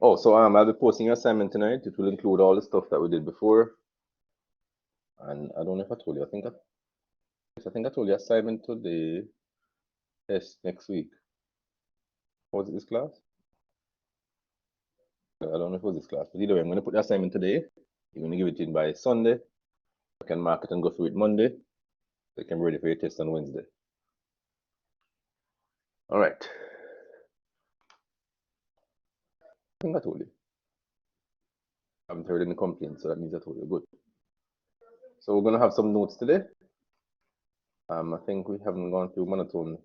Oh, so I'll be posting your assignment tonight. It will include all the stuff that we did before. And I don't know if I told you. I think I told you assignment today, test next week. Was it this class? I don't know if it was this class, but either way, I'm going to put the assignment today. You're going to give it in by Sunday. I can mark it and go through it Monday. So you can be ready for your test on Wednesday. All right. I think I told you. I haven't heard any complaints, so that means I told you. Good. So we're going to have some notes today. I think we haven't gone through monotone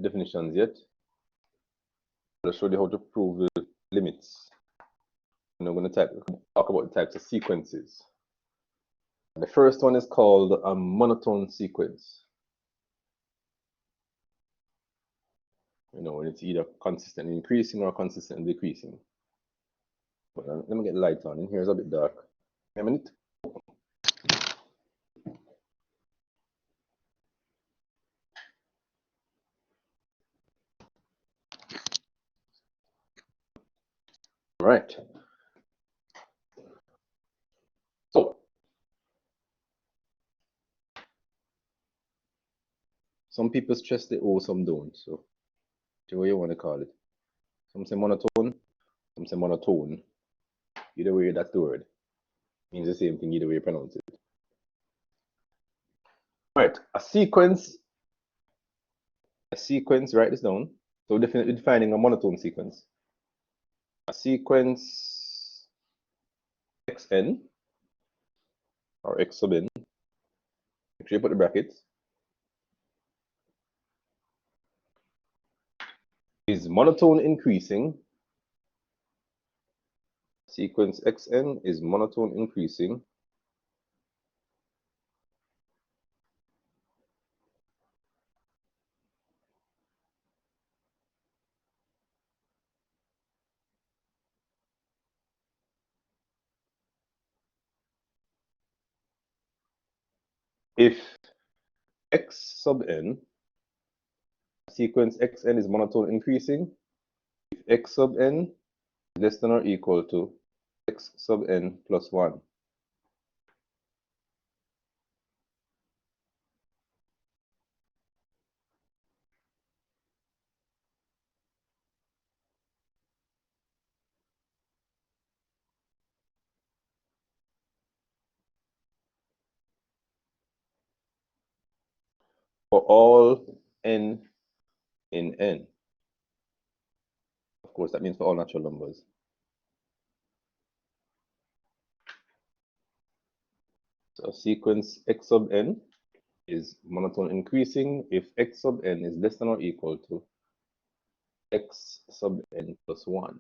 definitions yet. I'll show you how to prove the limits. And we're going to talk about the types of sequences. The first one is called a monotone sequence. When it's either consistently increasing or consistently decreasing. But let me get the lights on. In here is a bit dark. A minute. All right. So, some people stress the O, some don't. So, whichever way you want to call it. Some say monotone, some say monotone. Either way, that's the word. It means the same thing either way you pronounce it. All right, a sequence, write this down. So defining a monotone sequence. A sequence xn, or x sub n, make sure you put the brackets, is monotone increasing. Sequence xn is monotone increasing if x sub n, sequence xn is monotone increasing if x sub n is less than or equal to x sub n plus 1. For all n in n. Of course, that means for all natural numbers. So sequence x sub n is monotone increasing if x sub n is less than or equal to x sub n plus 1.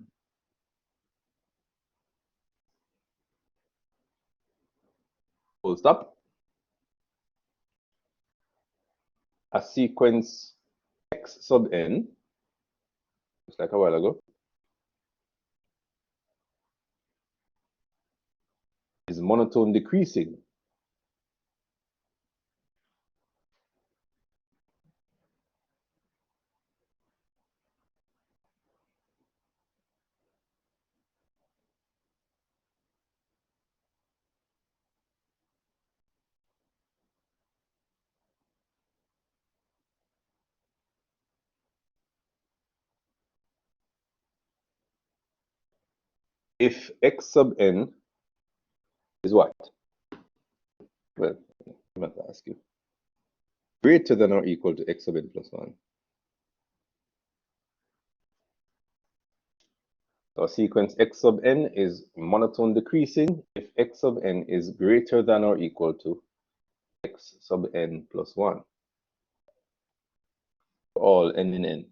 Full stop. A sequence x sub n, just like a while ago, is monotone decreasing if x sub n is what? Well, I'm going to ask you. Greater than or equal to x sub n plus 1. So sequence x sub n is monotone decreasing if x sub n is greater than or equal to x sub n plus 1. For all n in n.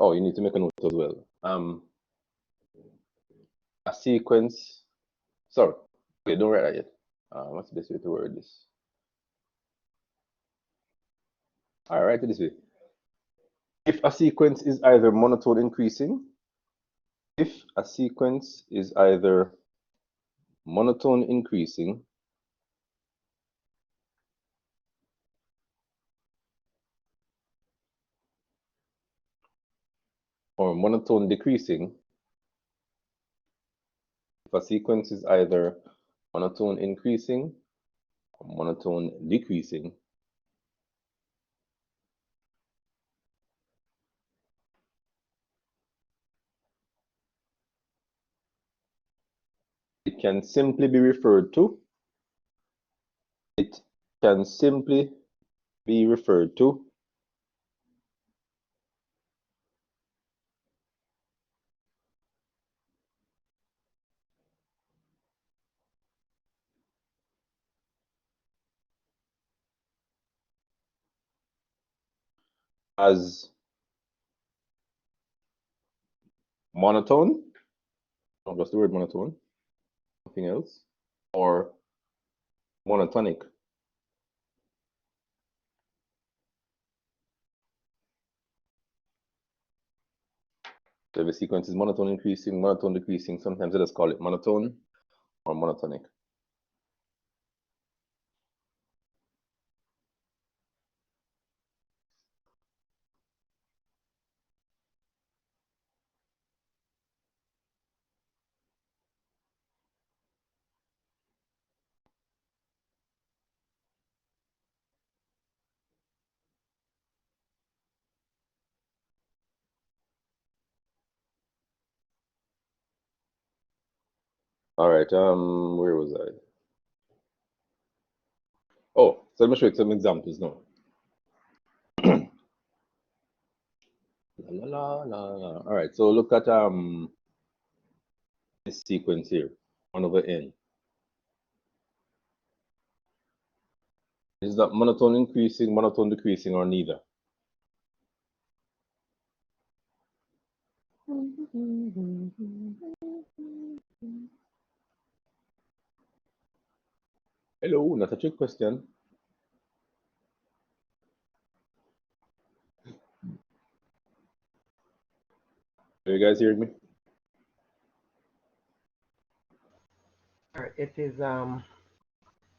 Oh, you need to make a note as well. A sequence, sorry, okay, don't write that yet. What's the best way to word this? All right, write it this way. If a sequence is either monotone increasing, if a sequence is either monotone increasing or monotone decreasing, if a sequence is either monotone increasing or monotone decreasing, it can simply be referred to as monotone, not just the word monotone, nothing else, or monotonic. So if the sequence is monotone increasing, monotone decreasing, sometimes they just call it monotone or monotonic. All right, where was I? Oh, so let me show you some examples now. La, la, la, la. All right, so look at this sequence here, 1 over n. Is that monotone increasing, monotone decreasing, or neither? Hello, not a trick question. Are you guys hearing me? It is Hold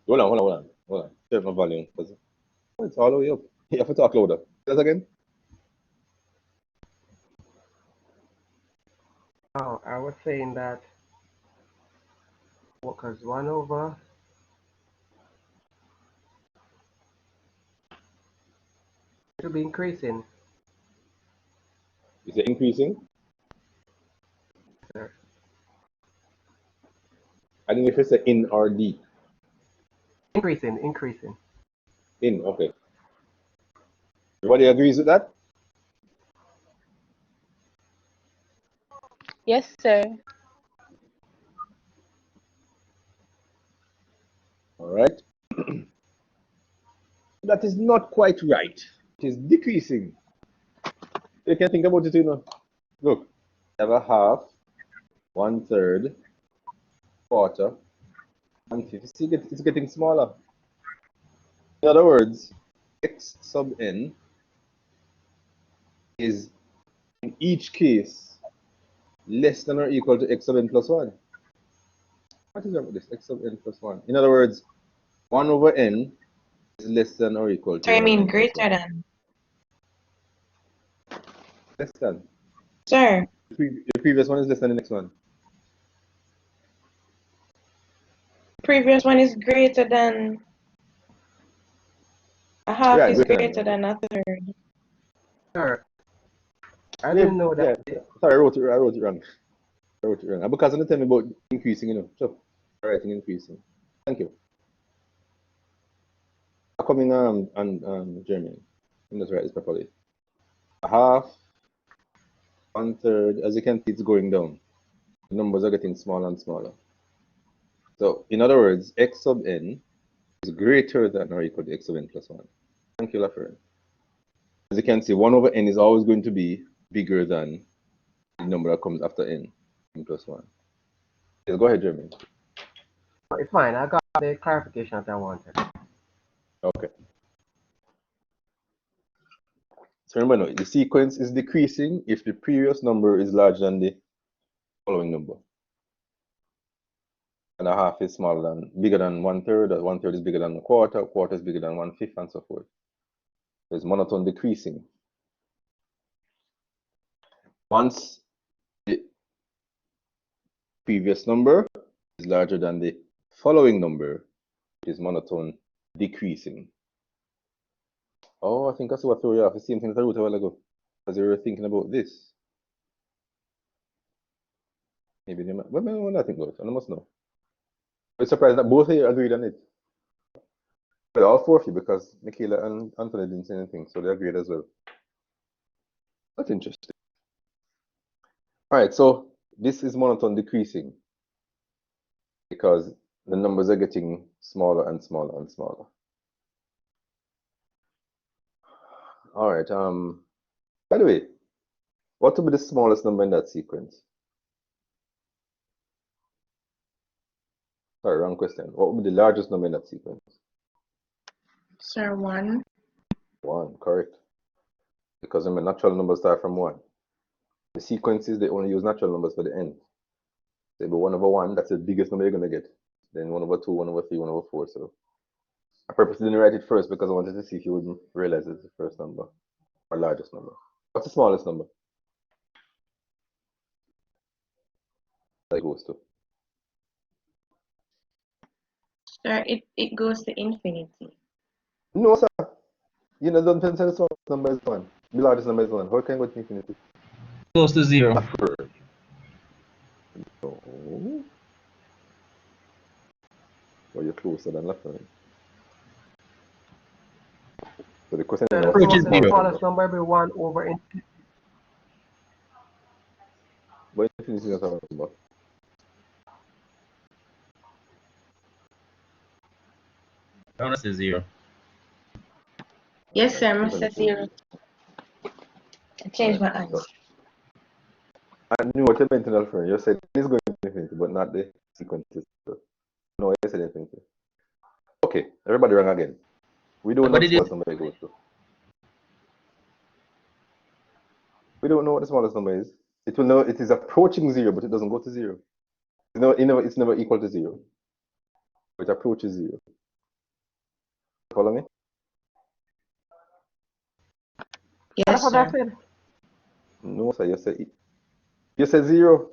on. Turn my volume. Oh, it's all the way up. You have to talk louder. Say that again. oh, I was saying that because 1 over it will be increasing. Is it increasing? Sir. I think if it's an in or D. Increasing. In, okay. Everybody agrees with that? Yes, sir. All right. That is not quite right. It is decreasing. You can think about it, you know. Look, have a half, 1/3, quarter, 1/5. See, it's getting smaller. In other words, x sub n is in each case less than or equal to x sub n plus 1. What is up with this? X sub n plus 1. In other words, 1 over n is less than or equal to So I 1 over mean n plus greater 1. than. Less than. Sir, The previous one is less than the next one. previous one is greater than a half Yeah, is greater greater than. than a third. Sir, I didn't know that. Yeah. Sorry, I wrote it wrong. And because I'm not telling me about increasing, you know. So, writing increasing. Thank you. Coming and German. Let me just write this properly. A half, 1/3. As you can see, it's going down. The numbers are getting smaller and smaller. So, in other words, x sub n is greater than or equal to x sub n plus 1. Thank you, Lafayette. As you can see, 1 over n is always going to be bigger than the number that comes after n plus 1. Yes, go ahead, Jeremy. It's fine. I got the clarification that I wanted. Okay. So remember now, the sequence is decreasing if the previous number is larger than the following number. and a half is bigger than 1/3, or 1/3 is bigger than a quarter is bigger than 1/5, and so forth. There's monotone decreasing. Once the previous number is larger than the following number, it is monotone decreasing. Oh, I think that's what threw you off. The same thing as I wrote a while ago, because you were thinking about this. Maybe they might, well, when I think about it, I must know. I'm surprised that both of you agreed on it. But all four of you, because Michaela and Anthony didn't say anything, so they agreed as well. That's interesting. All right, so this is monotone decreasing because the numbers are getting smaller and smaller and smaller. All right. By the way, what would be the smallest number in that sequence? Sorry, wrong question. What would be the largest number in that sequence? Sir, 1. 1, correct. Because remember, natural numbers start from 1. The sequences, they only use natural numbers for the end. Say, but 1/1, that's the biggest number you're going to get. Then 1/2, 1/3, 1/4. So I purposely didn't write it first because I wanted to see if you would realize it's the first number or largest number. What's the smallest number that it goes to? Sir, it goes to infinity. No, sir. You know, don't say the smallest number is 1. The largest number is 1. How can I go to infinity? Close to 0. No. Well, you're closer than Lafayette. So the question is, The what's the Approaching smallest zero? number will be 1 over infinity. What infinity is that number? I want to say 0. Yes, sir, Alright, Mr. 0. I changed my answer. so I knew what you meant in Alfred. You said it's going to infinity, but not the sequences. No, I said infinity. Okay, everybody rang again. We don't know what the smallest number it goes to. We don't know what the smallest number is. It will know it is approaching 0, but it doesn't go to 0. It's never equal to 0. It approaches 0. Follow me? Yes, That's what I sir. said. No, sir. You said 0.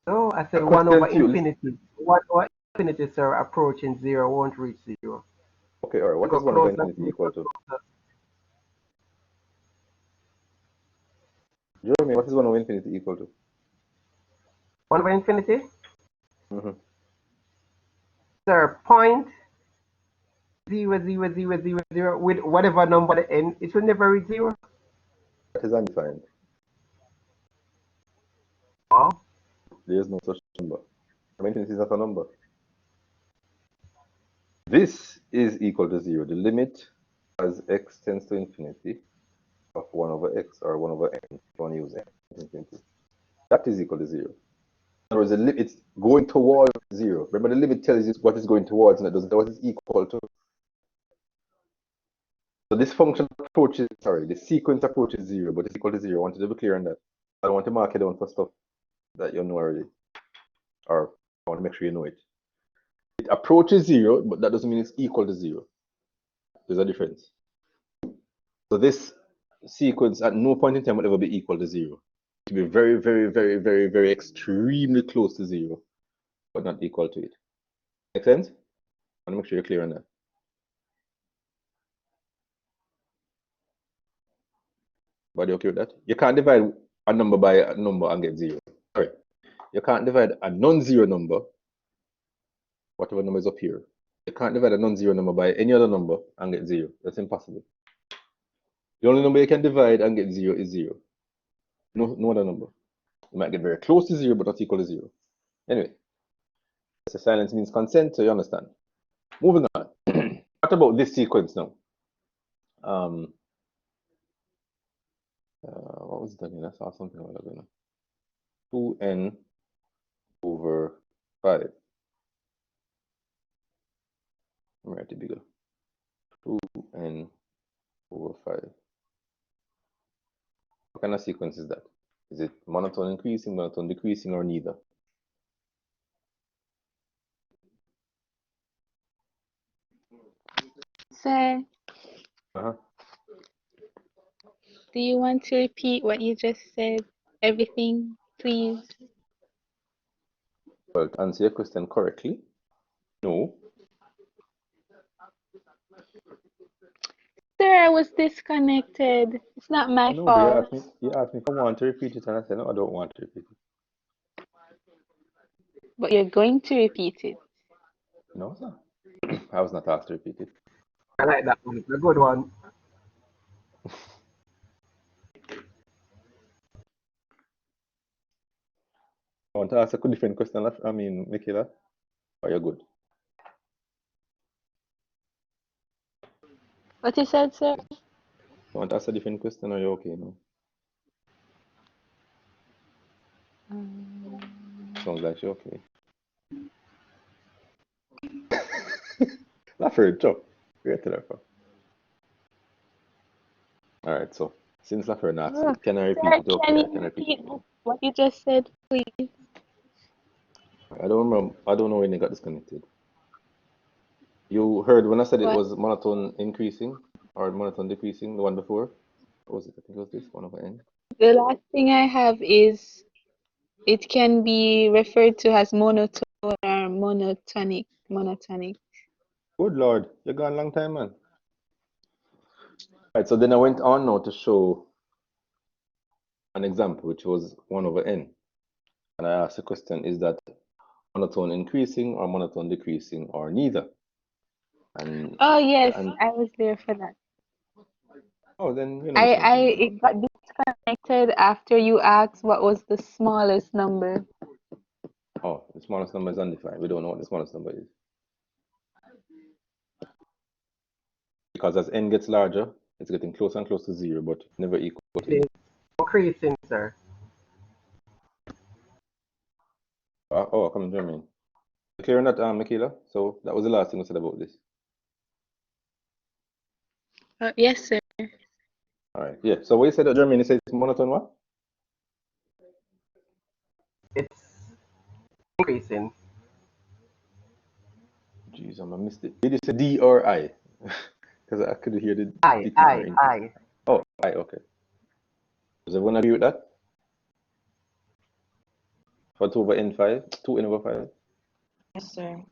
No, I said A 1 over question to you. infinity. 1 over infinity, sir, approaching 0 won't reach 0. Okay, all right. What Go is 1 over closer, infinity equal to? closer. Jeremy, what is 1 over infinity equal to? 1 over infinity? Mm-hmm. Sir, point 0, with whatever number at the end, it will never reach 0. That is undefined. Oh. There is no such number. Infinity is not a number. This is equal to 0. The limit as x tends to infinity of 1 over x, or 1 over n, if you want to use n infinity. That is equal to 0. In other words, it's going towards 0. Remember, the limit tells you what it's going towards, and it doesn't tell what it's equal to. So this function approaches, the sequence approaches 0, but it's equal to 0. I want you to be clear on that. I don't want to mark it down for stuff that you know already, or I want to make sure you know it. It approaches 0, but that doesn't mean it's equal to 0. There's a difference. So this sequence at no point in time will ever be equal to 0. It will be very, very, very, very, very extremely close to 0, but not equal to it. Make sense? I want to make sure you're clear on that. But you okay with that? You can't divide a number by a number and get 0. Sorry. You can't divide a non-zero number, whatever number is up here. You can't divide a non-zero number by any other number and get 0. That's impossible. The only number you can divide and get 0 is 0. No other number. You might get very close to 0, but not equal to 0. Anyway, so silence means consent, so you understand. Moving on. What about this sequence now? What was it again? I saw something a while ago now. 2n over 5. Write it bigger. 2n over 5. What kind of sequence is that? Is it monotone increasing, monotone decreasing, or neither? Sir, Uh-huh. do you want to repeat what you just said? Everything, please. Well, to answer your question correctly, no. Sir, I was disconnected. It's not my No, but fault. you asked me if I want to repeat it, and I said, no, I don't want to repeat it. But you're going to repeat it. No, sir. I was not asked to repeat it. I like that one. It's a good one. I want to ask a different question, Michaela. Are you good? What you said, sir? You want to ask a different question, or are you okay now? Sounds like you're okay. Lafayette, chop. Great to that. Alright, so since Lafayette asked Oh, it, can I repeat sir, it? Okay, can I you can repeat repeat it. what you just said, please? I don't remember. I don't know when it got disconnected. You heard when I said it What? was monotone increasing or monotone decreasing, the one before? What was it? I think it was this one over N. The last thing I have is it can be referred to as monotone or monotonic. Monotonic. Good Lord, you're gone a long time, man. Right, so then I went on now to show an example, which was 1 over N. And I asked the question, is that monotone increasing or monotone decreasing or neither? And Oh yes, and I was there for that. oh, then you know something. It got disconnected after you asked what was the smallest number. Oh, the smallest number is undefined. We don't know what the smallest number is. Because as N gets larger, it's getting closer and closer to 0, but never equal to It is increasing, sir. oh, come on, Jermaine. Clear on that, Michaela? So that was the last thing we said about this. Yes, sir. All right, yeah. So what you said, Jermaine, you said it's monotone what? It's increasing. Jeez, I missed it. Did you say D or I? Because I could hear the decrease or increase. I. Oh, I, okay. Does everyone agree with that? For 2 over N5, 2 N over 5? Yes, sir.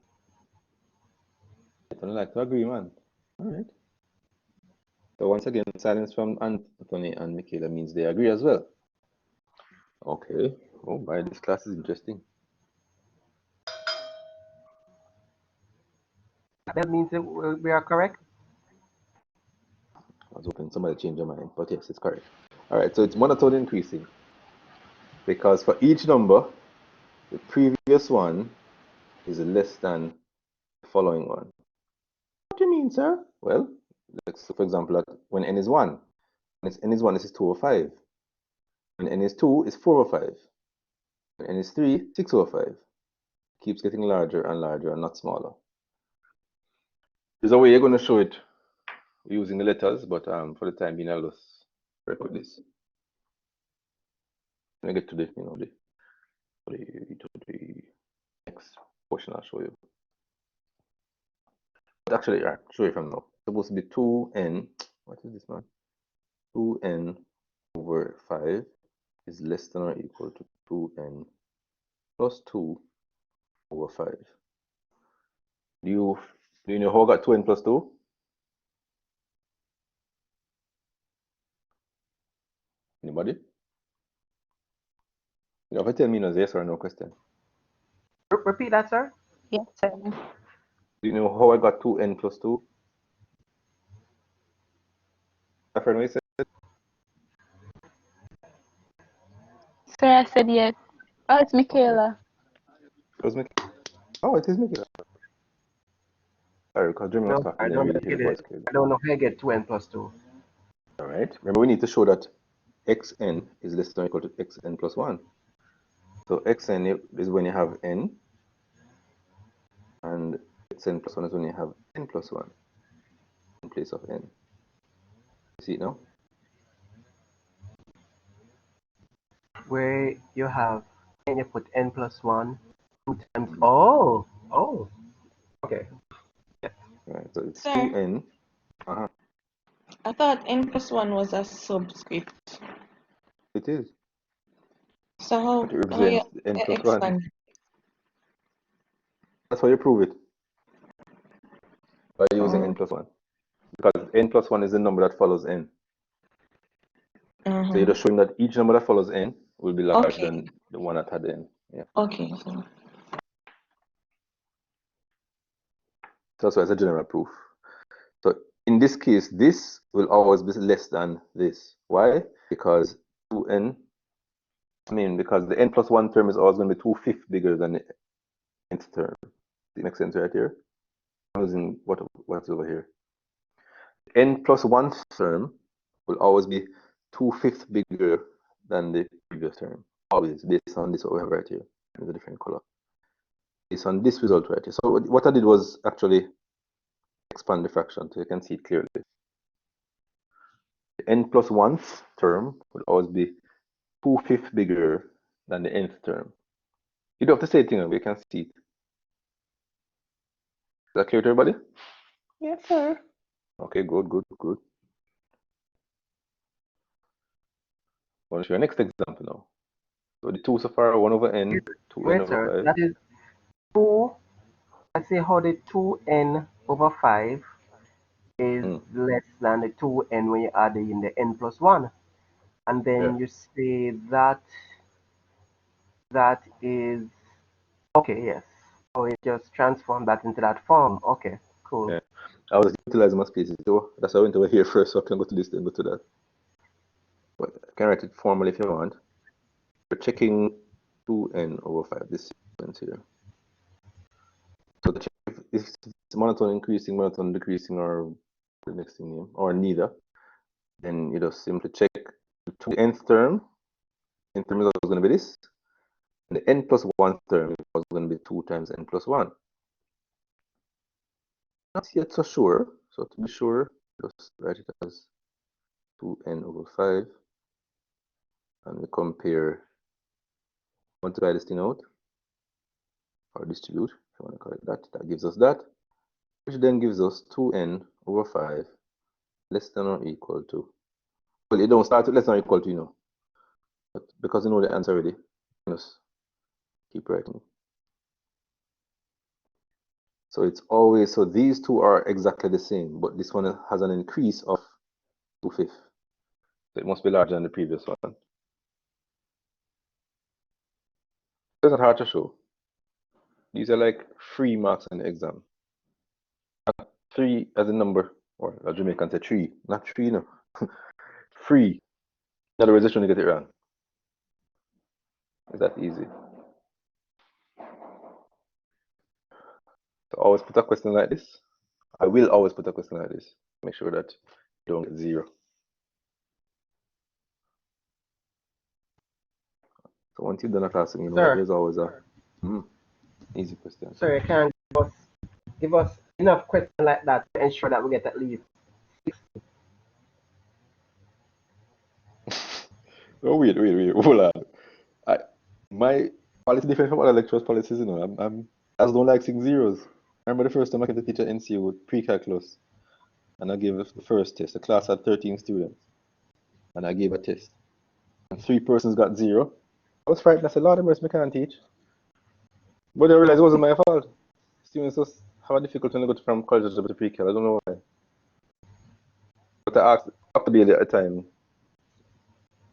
I don't like to agree, man. All right. So once again, silence from Anthony and Michaela means they agree as well. Okay. Oh, my, this class is interesting. That means we are correct. I was hoping somebody changed their mind, but yes, it's correct. All right, so it's monotone increasing because for each number, the previous one is less than the following one. What do you mean, sir? Well, let's, for example, when n is 1, when n is 1, this is 2 over 5. When n is 2, it's 4 over 5. When n is 3, 6 over 5. It keeps getting larger and larger and not smaller. There's a way you're going to show it using the letters, but for the time being, I'll just record this. When I get to the, the next portion, I'll show you. But actually, I'll show you from now. It's supposed to be 2n. What is this, man? 2n over 5 is less than or equal to 2n plus 2 over 5. Do you know how I got 2n plus 2? Anybody? You have to tell me no yes or no question. Repeat that, sir. Yes, sir. Do you know how I got 2n plus 2? My friend, what you said? Sir, I said yes. Oh, it's Michaela. It was Mickey. Oh, it is Mickey. Sorry, because Jimmy was No, talking, I then I don't really know. hear the voice clearly. I don't know how you get 2n plus 2. All right. Remember, we need to show that xn is less than or equal to xn plus 1. So xn is when you have n, and xn plus 1 is when you have n plus 1 in place of n. You see it now? Where you have and you put n plus 1 2 times. Oh. Okay. All right. So it's Sir. 2n Uh-huh. I thought n+1 was a subscript. It is. So how But it you represents n plus 1. expand? That's how you prove it. By using n plus 1. Because n plus 1 is the number that follows n. So you're just showing that each number that follows n will be larger Okay. than the one that had n. Yeah. Okay. So that's why it's a general proof. So in this case, this will always be less than this. Why? Because because the n plus 1 term is always going to be 2/5 bigger than the nth term. Does it make sense right here? I'm using what's over here. N plus 1 term will always be 2/5 bigger than the previous term. Always, based on this what we have right here. With a different color. Based on this result right here. So what I did was actually expand the fraction so you can see it clearly. The n plus 1th term will always be 2/5 bigger than the nth term. You don't have to say anything, we can see it. Is that clear to everybody? Yes, sir. Okay, good. I'll show you next example now. So the 2 so far, 1 over n, 2n Wait, over sir. 5. That is 2. Let's see how the 2n over 5 is less than the 2n when you add in the n plus 1. And then Yeah. you say that is okay, yes. So it just transformed that into that form. Okay, cool. Yeah. I was utilizing my spaces, so that's why I went over here first, so I can go to this, then go to that. But I can write it formally if you want. We're checking 2n over 5, this sequence here. So to check if it's monotone increasing, monotone decreasing, or the next thing, or neither, then you just simply check the 2nth term. Nth term is always going to be this. And the n plus 1 term is always going to be 2 times n plus 1. Not yet so sure. So to be sure, just write it as 2n over 5. And we compare, multiply this thing out, or distribute, if you want to call it that. That gives us that, which then gives us 2n over 5 less than or equal to, well, it don't start with less than or equal to, but because you know the answer already, just keep writing. So it's always, so these two are exactly the same, but this one has an increase of 2/5. So it must be larger than the previous one. It's not hard to show. These are like 3 marks on the exam. 3 as a number, or a Jamaican say 3, not 3, no. 3. In other words, just trying to get it wrong. Is that easy? So always put a question like this. I will always put a question like this. Make sure that you don't get 0. So once you've done a class, you know that there's always a easy question. Sir, you can give us enough questions like that to ensure that we get at least 60. Oh, wait, hold on. My policy different from other lecturers' policies, I just don't like seeing zeros. I remember the first time I came to teach at NCU with pre-calculus, and I gave the first test. The class had 13 students, and I gave a test, and 3 persons got 0. I was frightened. I said, Lord have mercy, I can't teach. But I realized it wasn't my fault. Students just have a difficulty when they go from college to pre-cal. I don't know why. But I asked Dr. Bailey at the time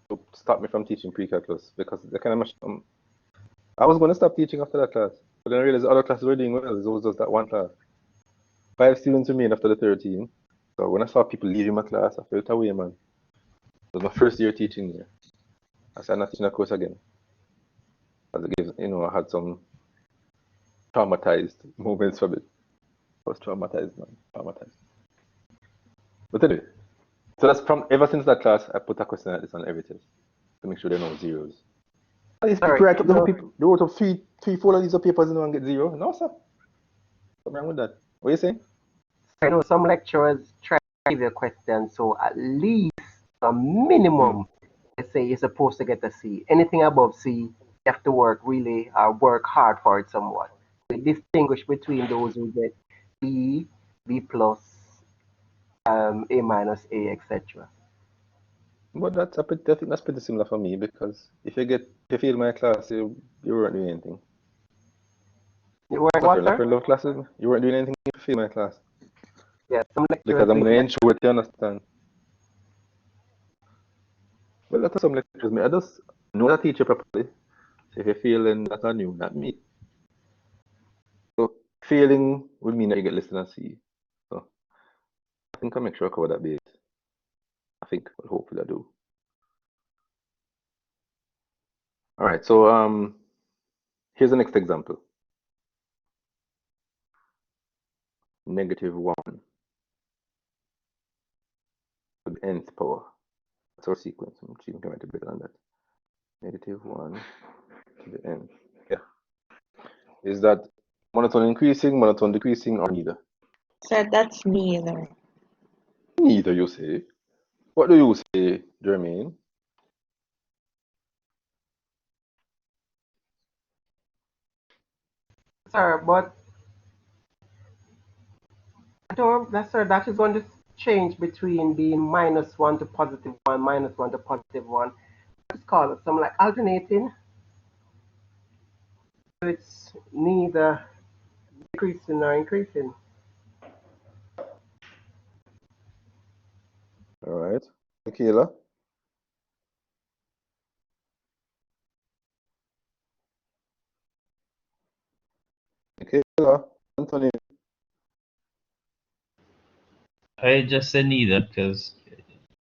to stop me from teaching pre-calculus because they kind of I was going to stop teaching after that class, but then I realized the other classes were doing well. It was just that one class. 5 students remained after the 13. So when I saw people leaving my class, I felt away, man. It was my first year teaching there. I said, I'm not teaching a course again. As it gives, I had some traumatized moments from it. I was traumatized, man. Traumatized. But anyway, so that's from ever since that class, I put a question like this on every test to make sure there are no zeros. These people write up they wrote up three, 4 of these papers and get 0. No, sir. What's wrong with that? What are you saying? I know some lecturers try to give you a question, so at least a minimum, let's say you're supposed to get a C. Anything above C, you have to work work hard for it somewhat. We distinguish between those who get B, B plus, A minus A, etc. But I think that's pretty similar for me because if you fail my class, you weren't doing anything. You were what, sir? Love classes, you weren't doing anything if you fail my class. Yeah, some lecturers. Because I'm going to ensure you understand. Well, that's some lectures. I just know the teacher properly. So if you fail, then that's on you, not me. So failing would mean that you get less than a C. So I think I'll make sure I cover that base. I think, well, hopefully I do. All right, so here's the next example. -1 to the nth power. That's our sequence. I'm see if I can write it better than that. -1 to the n. Yeah. Is that monotone increasing, monotone decreasing, or neither? So that's neither. Neither, you say. What do you say, Jermaine? Sir, but I don't, that's sir, that is going to change between being -1 to +1, -1 to +1. Let's call it something like alternating. So it's neither decreasing nor increasing. All right. Michaela? Michaela? Anthony? I just said neither because,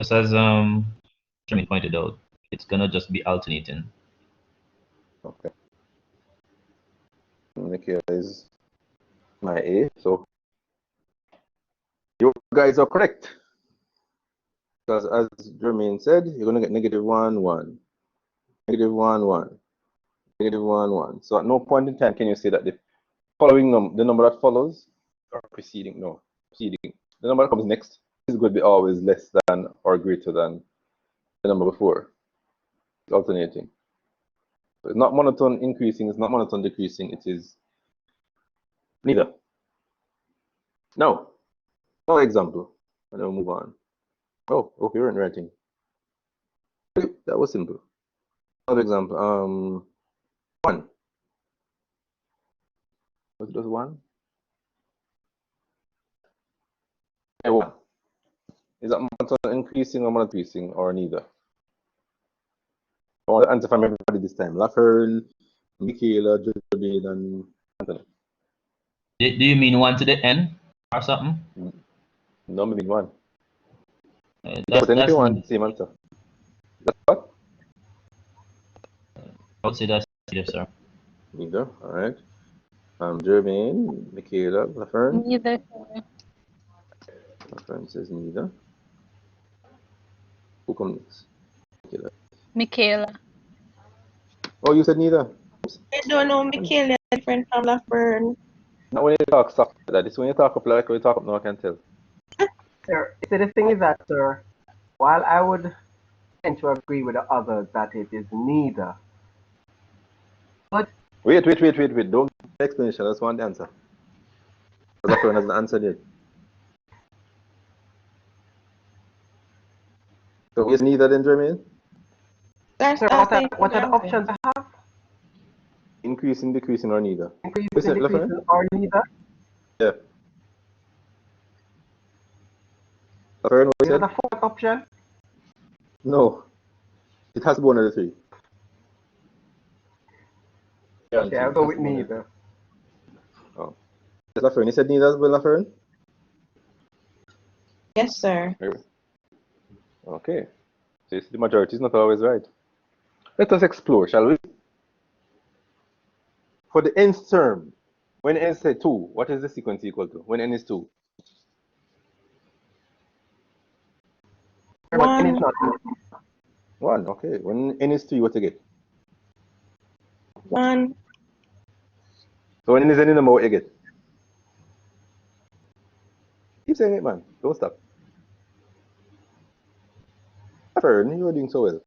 just as Jimmy pointed out, it's gonna just be alternating. Okay. Michaela is my A, so you guys are correct. Because as Jermaine said, you're going to get -1, 1, -1, 1, -1, 1. So at no point in time can you say that the following the number that follows or preceding, no, preceding. The number that comes next is going to be always less than or greater than the number before. It's alternating. So it's not monotone increasing, it's not monotone decreasing, it is neither. Now, another example, and then we'll move on. Oh, okay, you weren't writing. That was simple. Another example, 1. Was it just 1? Yeah, 1. Is that monotone increasing or monotone decreasing or neither? I want to answer from everybody this time. Lafern, Michaela, Jodie, and Anthony. Do you mean 1 to the n or something? No, I mean 1. That's But anything one, same answer. That's what? I would say that's neither, sir. Neither. All right. Jermaine, Michaela, Lafern. Neither. Lafern says neither. Who comes next? Michaela. Michaela. Oh, you said neither. I don't know, Michaela different from Lafern. Not when you talk soft like that. It's when you talk up like when you talk up now, I can tell. Sir, so the thing is that, sir, while I would tend to agree with the others that it is neither, but Wait. Don't give the explanation. I just want the answer. Because Lafern hasn't answered yet. So is neither then, Jermaine? That's sir, what are the answer. options I have? Increasing, decreasing, or neither? Increasing, decreasing, or neither? Yeah. Lafern, what Is you it said? the fourth option? No. It has to be one of the three. Yeah, Okay, I'll go with neither. Oh. Lafern, you said neither as well, Lafern? Yes, sir. Okay. So you see, the majority is not always right. Let us explore, shall we? For the nth term, when n is 2, what is the sequence equal to? When n is 2? But n is 1. not 1, okay. When n is 3, what you get? 1. So when n is any number, what you get? Keep saying it, man. Don't stop. Lafern, you are doing so well.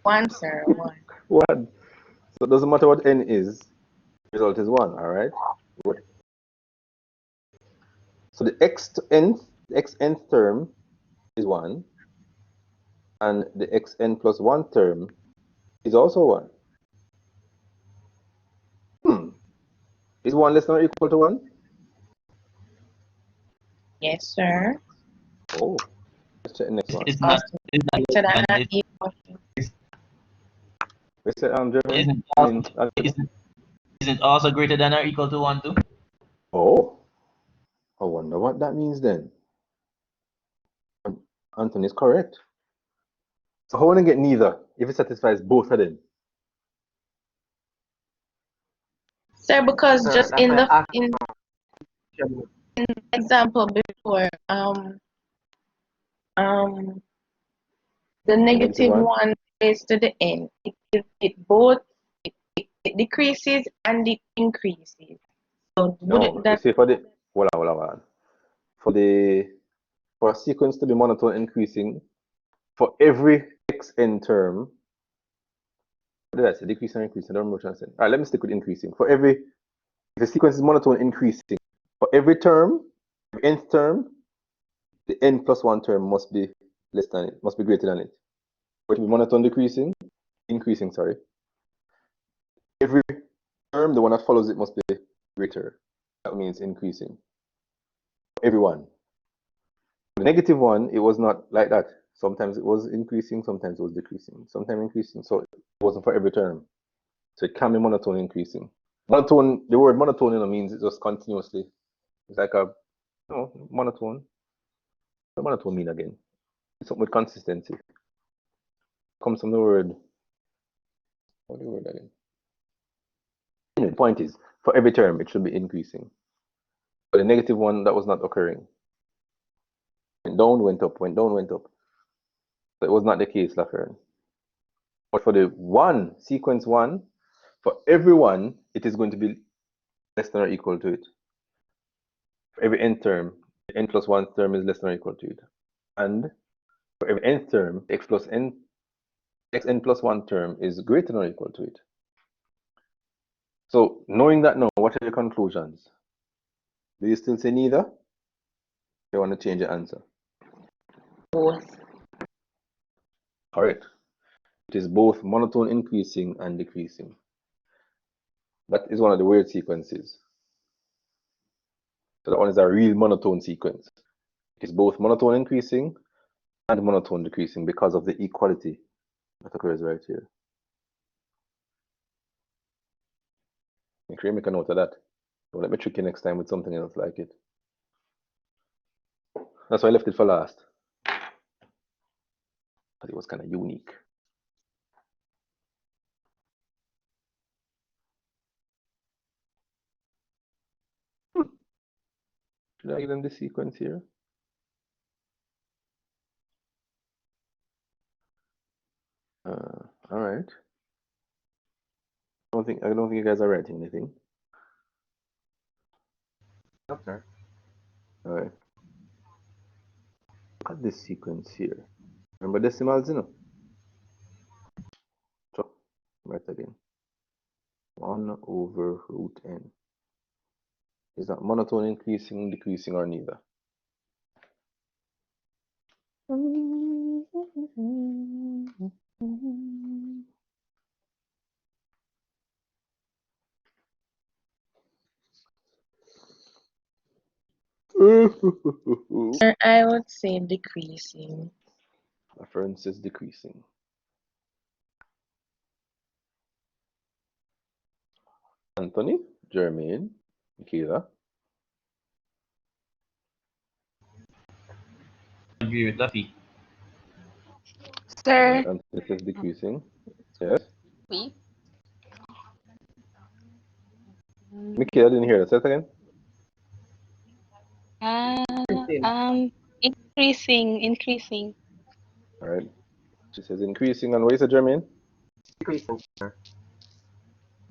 1, sir. 1. 1. So it doesn't matter what n is, the result is 1, alright? Good. So the x to nth the xnth term is 1, and the xn plus 1 term is also 1. Is 1 less than or equal to 1? Yes, sir. Oh, let's check the next one. It's not. It's not. Greater than And or equal to. We said, Jeremy? isn't I also, mean, isn't also greater than or equal to 1 too? oh, I wonder what that means then. Anthony is correct. So how want to get neither if it satisfies both of them? Sir, because Sir, just that's why I asked in you. example before, the negative one? 1 raised to the n, it both it decreases and it increases. So No, wouldn't you that see for the hold on. For a sequence to be monotone increasing, for every xn term, what did I say? Decreasing or increasing? I don't remember what I said. All right, let me stick with increasing. If the sequence is monotone increasing, for every term, every nth term, the n plus 1 term must be less than it, must be greater than it. For it to be monotone increasing, sorry. Every term, the one that follows it must be greater. That means increasing. Everyone. The negative one, it was not like that. Sometimes it was increasing, sometimes it was decreasing, sometimes increasing. So it wasn't for every term. So it can be monotone increasing. Monotone, the word monotone means it just continuously. It's like monotone. What does monotone mean again? It's something with consistency. It comes from the word. What is the word again? Anyway, the point is, for every term, it should be increasing. But the negative one, that was not occurring. Went down, went up, went down, went up. So it was not the case, Lafern. But for the one, sequence 1, for everyone, it is going to be less than or equal to it. For every n term, the n plus 1 term is less than or equal to it. And for every nth term, x plus n, xn plus 1 term is greater than or equal to it. So knowing that now, what are your conclusions? Do you still say neither? You want to change your answer? both? Correct. It is both monotone increasing and decreasing. That is one of the weird sequences. So that one is a real monotone sequence. It is both monotone increasing and monotone decreasing because of the equality that occurs right here. Make sure you make a note of that. Don't let me trick you next time with something else like it. That's why I left it for last. But it was kind of unique. Should I give them this sequence here? All right. I don't think you guys are writing anything. No, sir. All right. Look at this sequence here. Remember decimals, you know? So, right again. 1 over root n. Is that monotone increasing, decreasing, or neither? Sir, I would say decreasing. Reference is decreasing. Anthony, Jermaine, Michaela. Agree with Duffy. Sir, Anthony says decreasing. Yes. we Michaela, didn't hear that. Say it again. increasing. All right. She says increasing. And what is it, Jermaine? Decreasing, sir.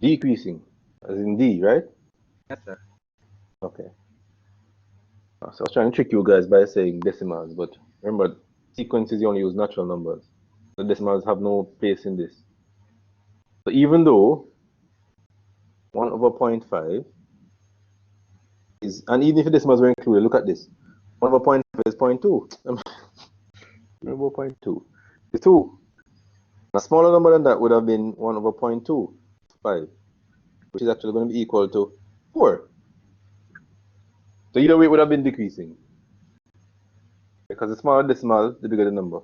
Decreasing. As in D, right? Yes, sir. Okay. So I was trying to trick you guys by saying decimals, but remember, sequences you only use natural numbers. The decimals have no place in this. So even though 1 over 0.5 is, and even if the decimals were included, look at this. 1 over 0.5 is 0.2. 1 over 0.2 is 2. A smaller number than that would have been 1 over 0.25, which is actually going to be equal to 4. So either way it would have been decreasing. Because the smaller the decimal, the bigger the number.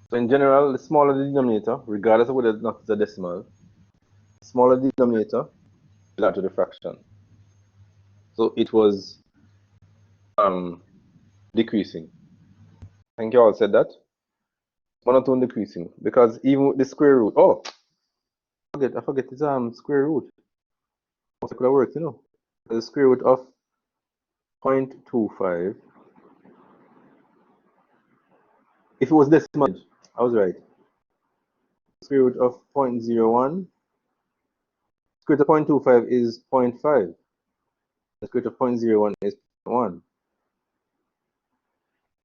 So in general, the smaller the denominator, regardless of whether or not it's a decimal, the smaller the denominator, the larger the fraction. So it was decreasing. I think you all said that. Monotone decreasing. Because even with the square root, I forget it's square root. How could that work, you know? The square root of 0.25. If it was decimal, I was right. Square root of 0.01. Square root of 0.25 is 0.5. The square root of 0.01 is 1.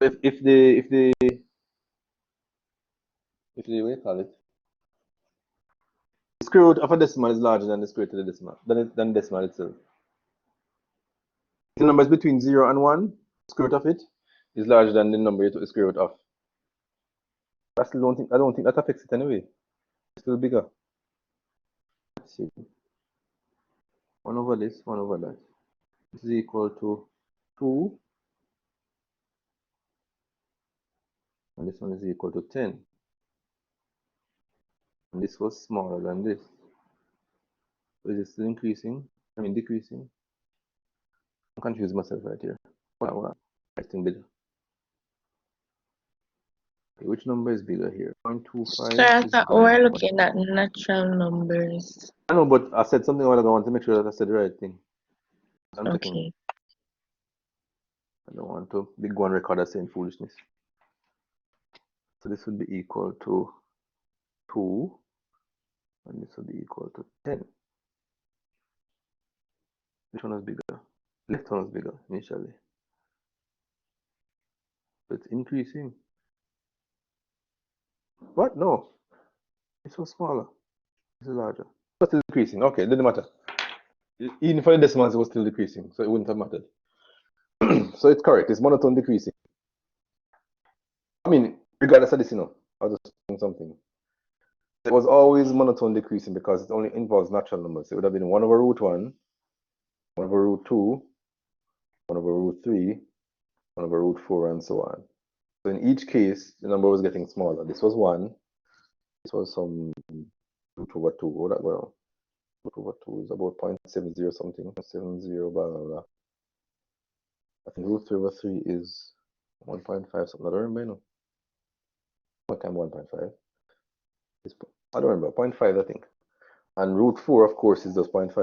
If the what do you call it? The square root of a decimal is larger than the square root of the decimal than the decimal itself. If the number is between 0 and 1, the square root of it is larger than the number you took the square root of. I don't think that affects it anyway. It's still bigger. Let's see. 1 over this, 1 over that. This is equal to 2. And this one is equal to 10. And this was smaller than this. So is it still increasing? I mean decreasing? I'm confusing myself right here. Wow. I think bigger. Okay, which number is bigger here? 0.25. So I thought we're looking at natural numbers. I know, but I said something while ago. I want to make sure that I said the right thing. I'm checking. Okay. I don't want to big one record as saying foolishness. So this would be equal to 2, and this would be equal to 10. Which one is bigger? Left one is bigger initially. So it's increasing. What? No. This was smaller. This is larger. But still decreasing. Okay, it didn't matter. Even for the decimals, it was still decreasing, so it wouldn't have mattered. So it's correct. It's monotone decreasing. I mean, regardless of this, you know, I was just saying something. It was always monotone decreasing because it only involves natural numbers. It would have been 1 over root 1, 1 over root 2, 1 over root 3, 1 over root 4, and so on. So in each case, the number was getting smaller. This was 1. This was some root over 2. What that go? Root over 2 is about 0.70 something. 70, blah, blah, blah. I think root 3 over 3 is 1.5 something. I don't remember, you know. What time 1.5? I don't remember. 0.5, I think. And root 4, of course, is just 0.5.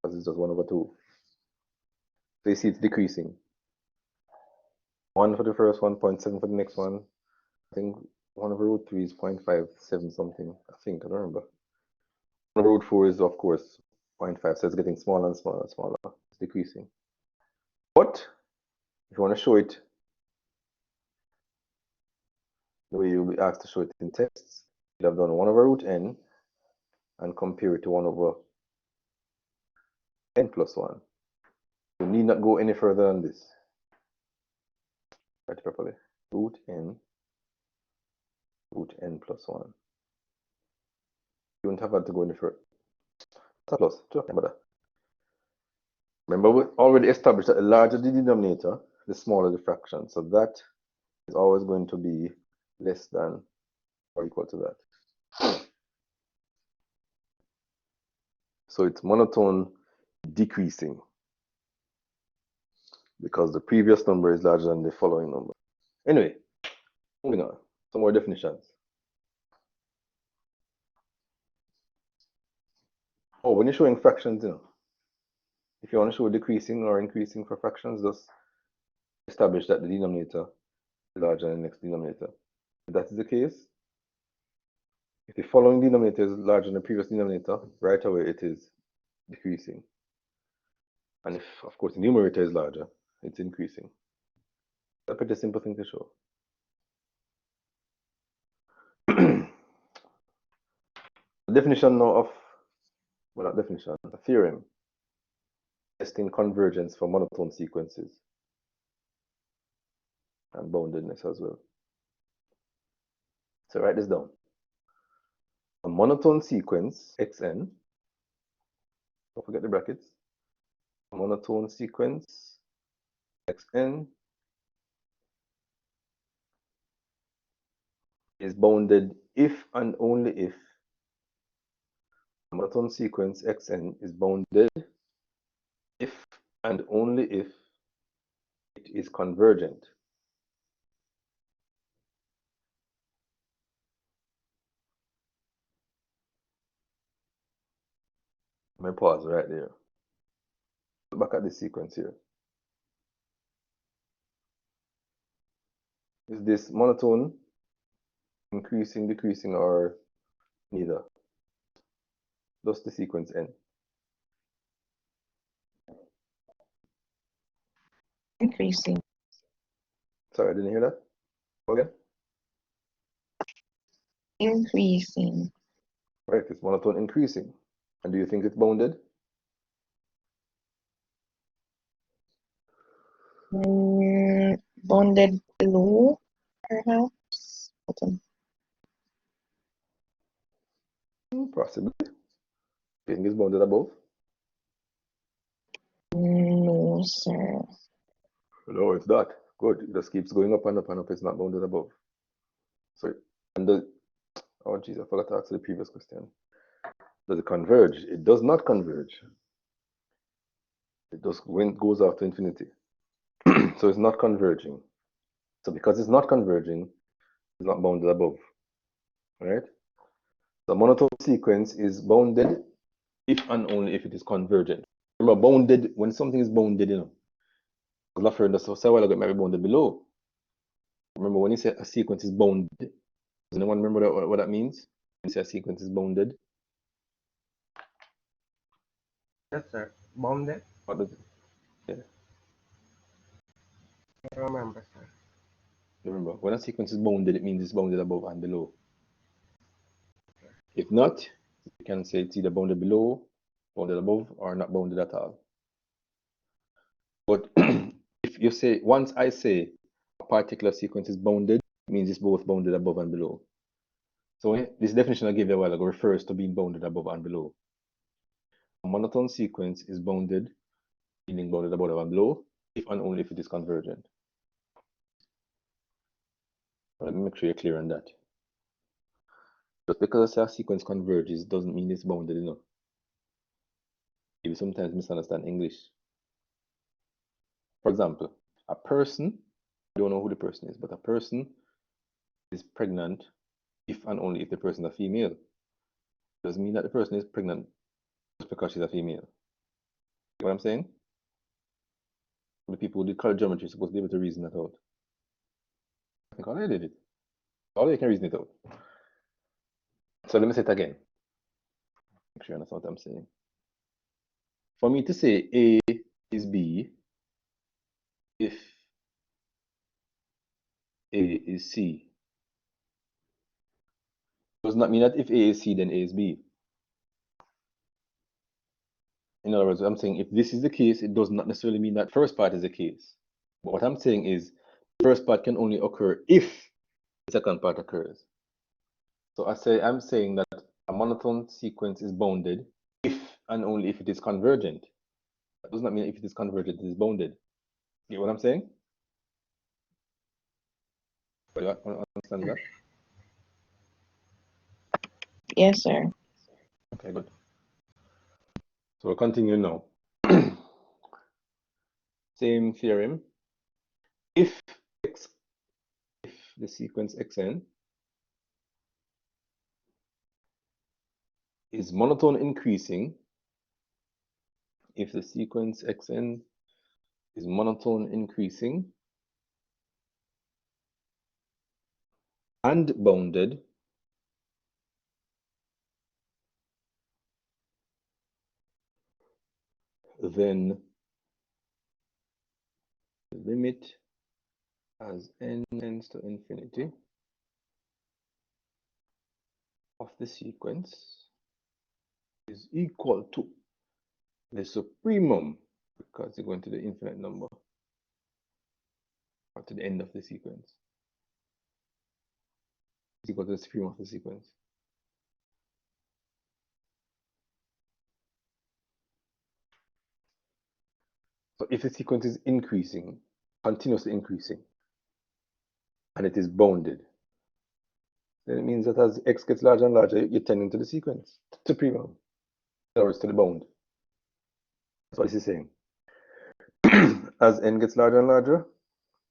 Because it's just 1 over 2. So you see it's decreasing. 1 for the first one, 0.7 for the next one. I think 1 over root 3 is 0.57 something. I think, I don't remember. 1 over root 4 is, of course, 0.5. So it's getting smaller and smaller and smaller. It's decreasing. But if you want to show it the way you'll be asked to show it in text, you'd have done 1 over root n and compare it to 1 over n plus 1. You need not go any further than this. Write it properly. Root n plus 1. You don't have to go any further. That's a plus. Remember that. Remember, we already established that the larger the denominator, the smaller the fraction. So that is always going to be less than or equal to that. So it's monotone decreasing because the previous number is larger than the following number. Anyway, moving on. Some more definitions. Oh, when you're showing fractions, you know, if you want to show decreasing or increasing for fractions, just establish that the denominator is larger than the next denominator. If that is the case, if the following denominator is larger than the previous denominator, right away it is decreasing. And if, of course, the numerator is larger, it's increasing. That's a pretty simple thing to show. The definition now of, well, not definition, a theorem. testing convergence for monotone sequences and boundedness as well. So write this down. A monotone sequence xn, don't forget the brackets, a monotone sequence xn is bounded if and only if a monotone sequence xn is bounded if and only if it is convergent. Let me pause right there. Look back at this sequence here. Is this monotone, increasing, decreasing, or neither? Just the sequence n. Increasing. Sorry, I didn't hear that. Go again. Increasing. Right, it's monotone increasing. And do you think it's bounded? Bounded below, perhaps. Possibly. Do you think it's bounded above? No, sir. No, it's not. Good. It just keeps going up and up and up. It's not bounded above. So, and the, oh geez, I forgot to answer the previous question. Does it converge? It does not converge. It just goes off to infinity. So it's not converging. So because it's not converging, it's not bounded above. Right? The monotone sequence is bounded if and only if it is convergent. Remember, bounded, when something is bounded, you know, I've heard this a while ago, it might be bounded below. Remember, when you say a sequence is bounded, does anyone remember what that means? When you say a sequence is bounded? Yes, sir. Bounded? What does it? Yeah. I don't remember, sir. Remember, when a sequence is bounded, it means it's bounded above and below. If not, you can say it's either bounded below, bounded above, or not bounded at all. But if you say, once I say a particular sequence is bounded, it means it's both bounded above and below. So this definition I gave you a while ago refers to being bounded above and below. A monotone sequence is bounded, meaning bounded above and below, if and only if it is convergent. Let me make sure you're clear on that. Just because a sequence converges doesn't mean it's bounded enough. You sometimes misunderstand English. For example, a person, I don't know who the person is, but a person is pregnant if and only if the person is a female. Doesn't mean that the person is pregnant just because she's a female. You know what I'm saying? The people who did college geometry are supposed to be able to reason that out. I think all they did it. All they can reason it out. So let me say it again. Make sure you understand what I'm saying. For me to say A is B if A is C does not mean that if A is C, then A is B. In other words, I'm saying if this is the case, it does not necessarily mean that first part is the case. But what I'm saying is the first part can only occur if the second part occurs. So I'm saying that a monotone sequence is bounded if and only if it is convergent. That does not mean if it is convergent, it is bounded. You get what I'm saying? Do you understand that? Yes, sir. Okay, good. So we'll continue now. Same theorem. If the sequence xn is monotone increasing, if the sequence xn is monotone increasing and bounded, then the limit as n tends to infinity of the sequence is equal to the supremum because you're going to the infinite number or to the end of the sequence. Is equal to the supreme of the sequence. So if the sequence is increasing, continuously increasing, and it is bounded, then it means that as x gets larger and larger, you're tending to the sequence, to supremum. In other words, to the bound. That's what this is saying. As n gets larger and larger,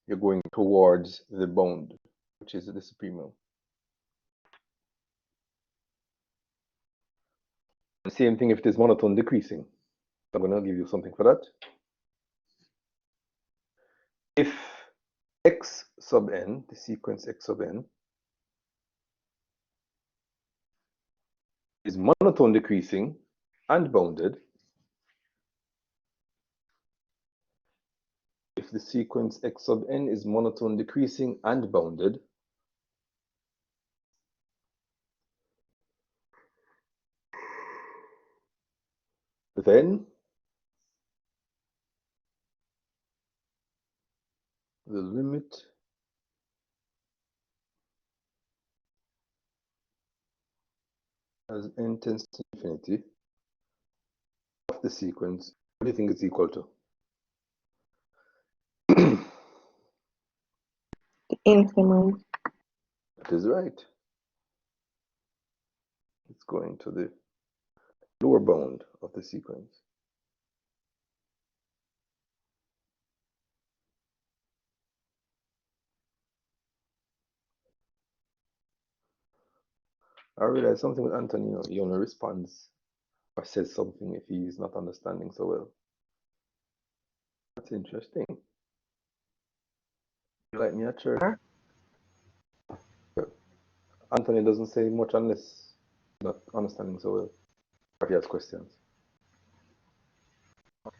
you're going towards the bound, which is the supremum. The same thing if it is monotone decreasing. I'm going to give you something for that. If x sub n, the sequence x sub n, is monotone decreasing and bounded, if the sequence x sub n is monotone decreasing and bounded, then the limit as n tends to infinity of the sequence, what do you think it's equal to? Infimum. That is right. It's going to the lower bound of the sequence. I realize something with Anthony, he only responds or says something if he's not understanding so well. That's interesting. You like me at church? Anthony doesn't say much unless not understanding so well, or he has questions. Well,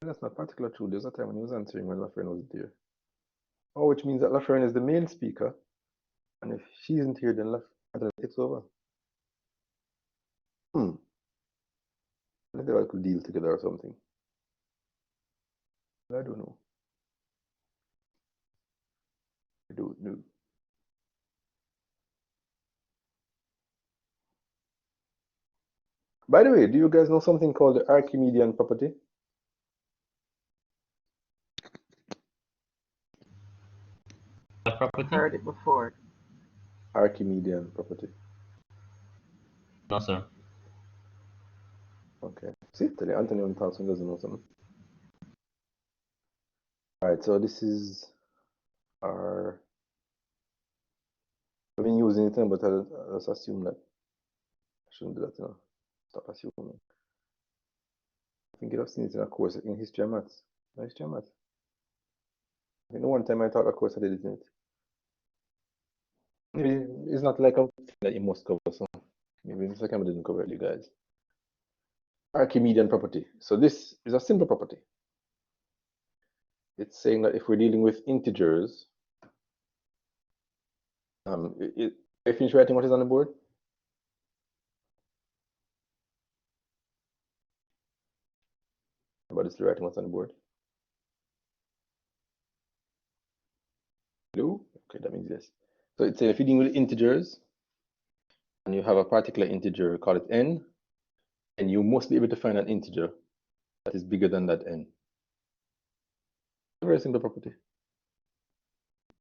that's not particularly true. There's a time when he was answering when Lafrene wasn't here. Oh, which means that Lafrene is the main speaker, and if she isn't here, then Anthony takes over. Maybe they could deal together or something. I don't know. I don't know. By the way, do you guys know something called the Archimedean property? That property? Heard it before. Archimedean property. No, sir. Okay. See, today Anthony on Thompson doesn't know something. Alright, so this is our. I've been using it, but I just assume that I shouldn't do that, you know. Stop assuming. I think I've seen it in a course in history and maths. No, history and maths. I think the one time I taught a course I did it in it. Maybe it's not like a thing that you must cover, so maybe it's like I didn't cover it, you guys. Archimedean property. So this is a simple property. It's saying that if we're dealing with integers, if you finish writing what is on the board? Everybody's writing what's on the board? Hello? Okay, that means yes. So it's saying if you're dealing with integers, and you have a particular integer, call it n, and you must be able to find an integer that is bigger than that n. A very simple property.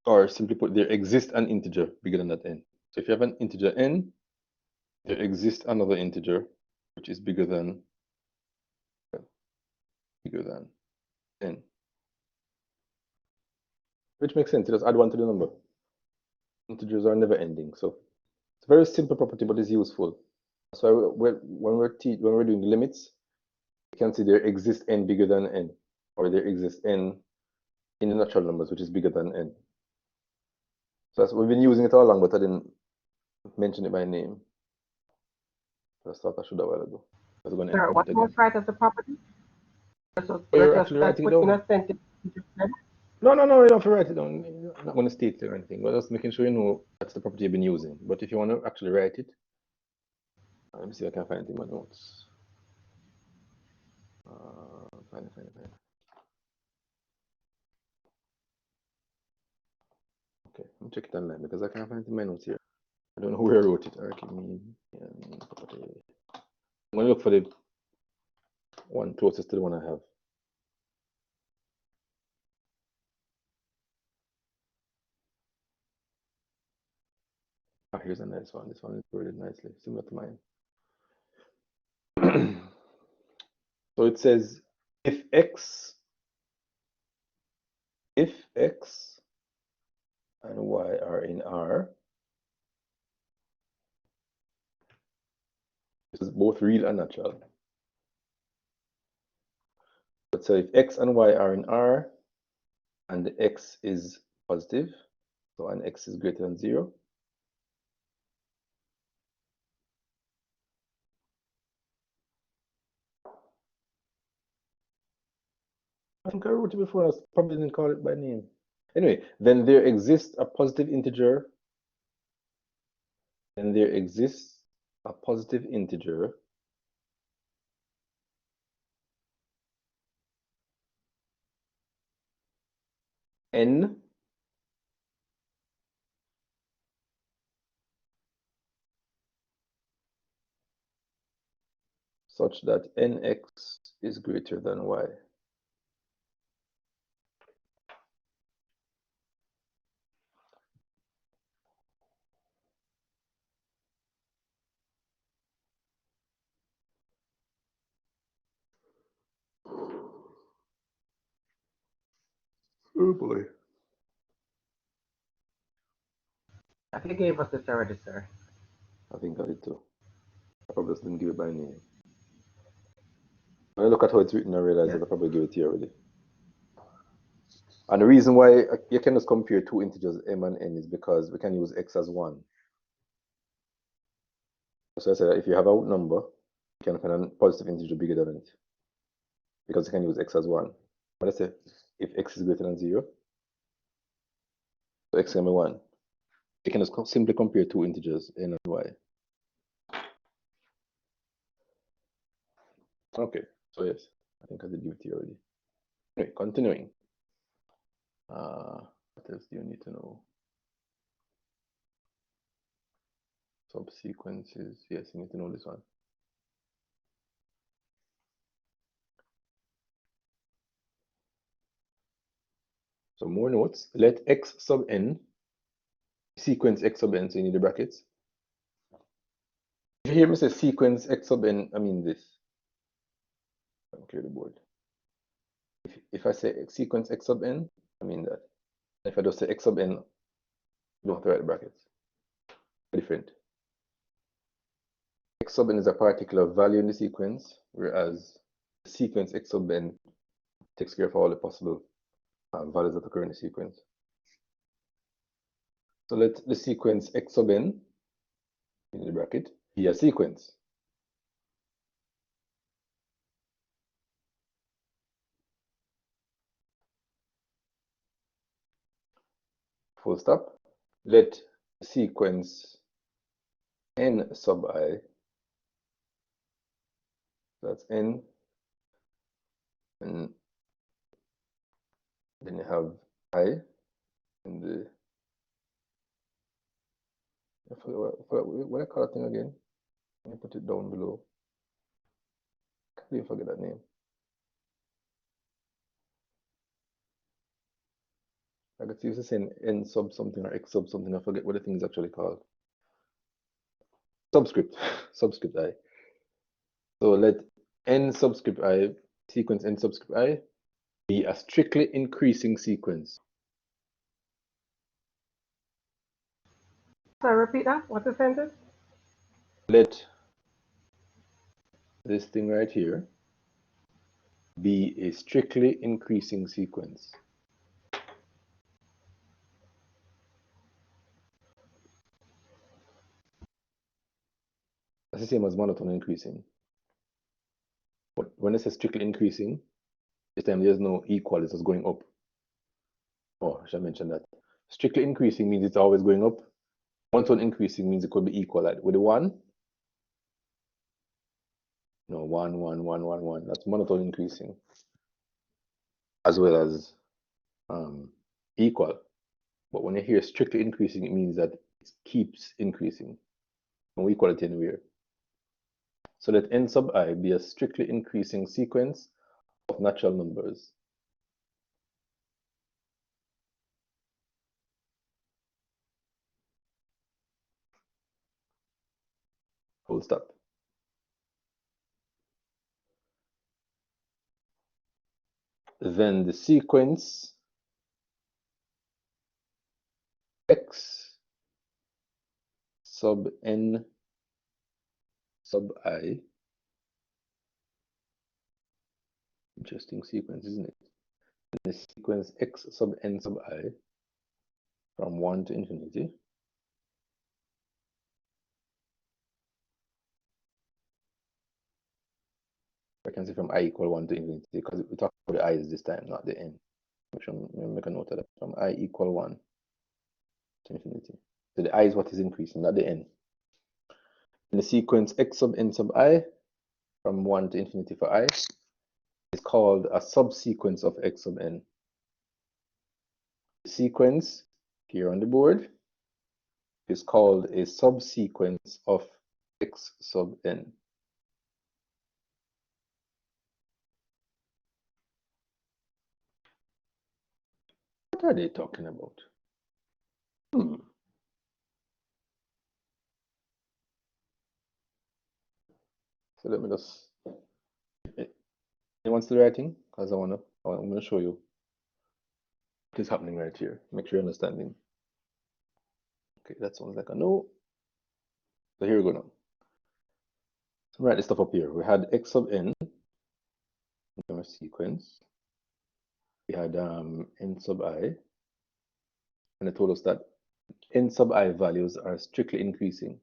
Or simply put, there exists an integer bigger than that n. So if you have an integer n, there exists another integer which is bigger than n. Which makes sense. You just add 1 to the number. Integers are never ending, so it's a very simple property, but it's useful. So when we're doing limits, you can see there exists n bigger than n, or there exists n in the natural numbers, which is bigger than n. So we've been using it all along, but I didn't mention it by name. I thought I should have a while ago. I was going to Sir, what was right as the property? So you're let's actually writing it put in down. a sentence. You just said. No, you don't have to write it down. I'm not going to state it or anything, but just making sure you know that's the property you've been using. But if you want to actually write it, let me see if I can find it in my notes. Fine. Okay, I'm checking it online because I can't find it in my notes here. I don't know where I wrote it. Archimedes. I'm going to look for the one closest to the one I have. Here's a nice one. This one is worded nicely, similar to mine. So it says if x and y are in R, this is both real and natural. So if x and y are in R and the x is positive, so and x is greater than 0, I think I wrote it before, I probably didn't call it by name. Anyway, then there exists a positive integer, n such that nx is greater than y. Oh boy. I think you gave us this already, sir. I think I did too. I probably just didn't give it by name. When I look at how it's written, I realize Yes. that I probably gave it to you already. And the reason why you can just compare two integers, m and n, is because we can use x as 1. So I said that if you have a number, you can find a positive integer bigger than it, because you can use x as 1. But let's say if x is greater than 0, so x can be 1. You can just simply compare two integers, n and y. Okay, so yes, I think I did give it to you already. Anyway, continuing. What else do you need to know? Subsequences. Yes, you need to know this one. So more notes. Let x sub n sequence x sub n, so you need the brackets. If you hear me say sequence x sub n, I mean this. I'll clear the board. If I say sequence x sub n, I mean that. If I just say x sub n, you don't have to write the brackets. Different. X sub n is a particular value in the sequence, whereas the sequence x sub n takes care of all the possible values that occur in the sequence. So let the sequence x sub n, in the bracket, be a sequence. Full stop. Let the sequence n sub I, that's n, and then you have I in the, what I call that thing again? Let me put it down below. Can't even forget that name. I got used to saying n sub something or x sub something. I forget what the thing is actually called. Subscript. Subscript I. So let n subscript I, sequence n subscript I, be a strictly increasing sequence. Sorry, repeat that. What's the sentence? Let this thing right here be a strictly increasing sequence. That's the same as monotone increasing. But when it says strictly increasing, this time there's no equal, it's just going up. Oh, I should mention that. Strictly increasing means it's always going up. Monotone increasing means it could be equal. Like with the 1, You know, 1, 1, 1, 1, 1. That's monotone increasing, as well as equal. But when you hear strictly increasing, it means that it keeps increasing. No equality anywhere. So let n sub I be a strictly increasing sequence of natural numbers. Full stop. Then the sequence x sub n sub I, interesting sequence, isn't it? The sequence x sub n sub I from 1 to infinity I can say from I equal 1 to infinity, because we talk about the i's this time, not the n. Make a note of that. From I equal 1 to infinity. So the I is what is increasing, not the n. In the sequence x sub n sub I from 1 to infinity for I is called a subsequence of x sub n. The sequence here on the board is called a subsequence of x sub n. What are they talking about? So let me just. Anyone still writing? Because I'm going to show you what is happening right here. Make sure you're understanding. Okay, that sounds like a no. So here we go now. So write this stuff up here. We had x sub n in our sequence. We had n sub I, and it told us that n sub I values are strictly increasing,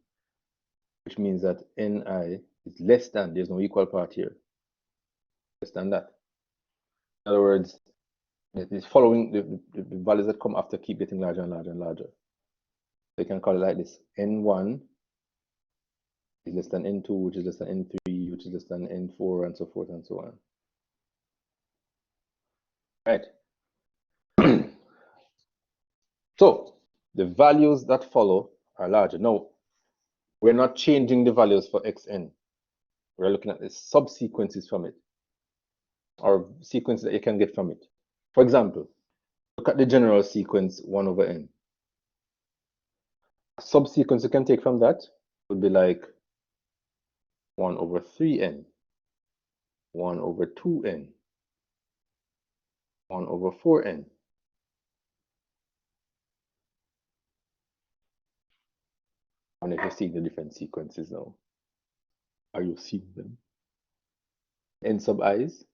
which means that ni is less than, there's no equal part here, less than that. In other words, it is following the values that come after keep getting larger and larger and larger. So you can call it like this: n1 is less than n2, which is less than n3, which is less than n4, and so forth and so on. Right. So the values that follow are larger. Now, we're not changing the values for xn. We're looking at the subsequences from it, or sequences that you can get from it. For example, look at the general sequence 1 over n. A subsequence you can take from that would be like 1 over 3n, 1 over 2n, 1 over 4n. And if you see the different sequences now, are you seeing them? N sub i's,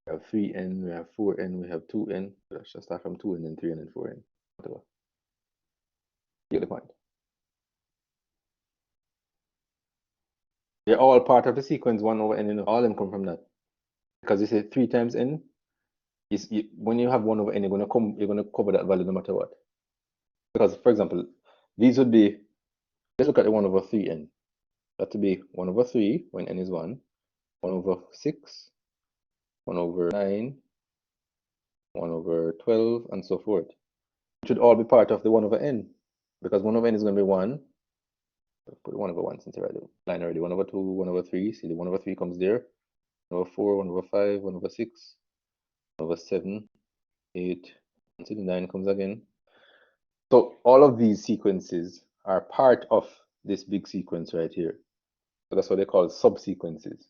we have 3n, we have 4n, we have 2n. Let's just start from 2n and 3n and 4n, whatever. You get the point. They're all part of the sequence 1 over n, all of them come from that. Because you say 3 times n, when you have 1 over n, you're going to cover that value no matter what. Because, for example, these would be, let's look at the 1 over 3n. That would be 1 over 3 when n is 1, 1 over 6, 1 over 9, 1 over 12, and so forth. It should all be part of the 1 over n, because 1 over n is going to be 1. Put 1 over 1 since I write the line already. 1 over 2, 1 over 3. See, the 1 over 3 comes there. 1 over 4, 1 over 5, 1 over 6, 1 over 7, 8, and see the 9 comes again. So all of these sequences are part of this big sequence right here. So that's what they call subsequences.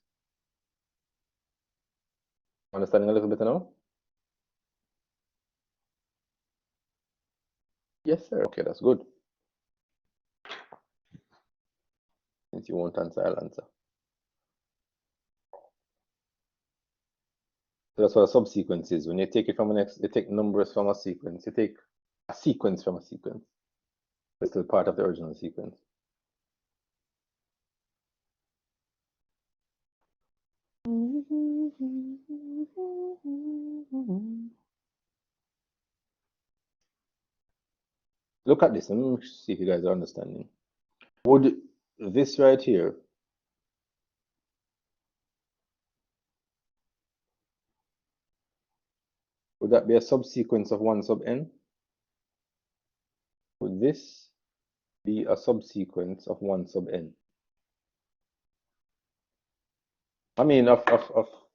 Understanding a little bit now? Yes, sir. Okay, that's good. Since you won't answer, I'll answer. So that's what a subsequence is. When you take it from you take numbers from a sequence, you take a sequence from a sequence. It's still part of the original sequence. Look at this. Let me see if you guys are understanding. Would this right here Would that be a subsequence of 1 sub n? Would this be a subsequence of 1 sub n? I mean, of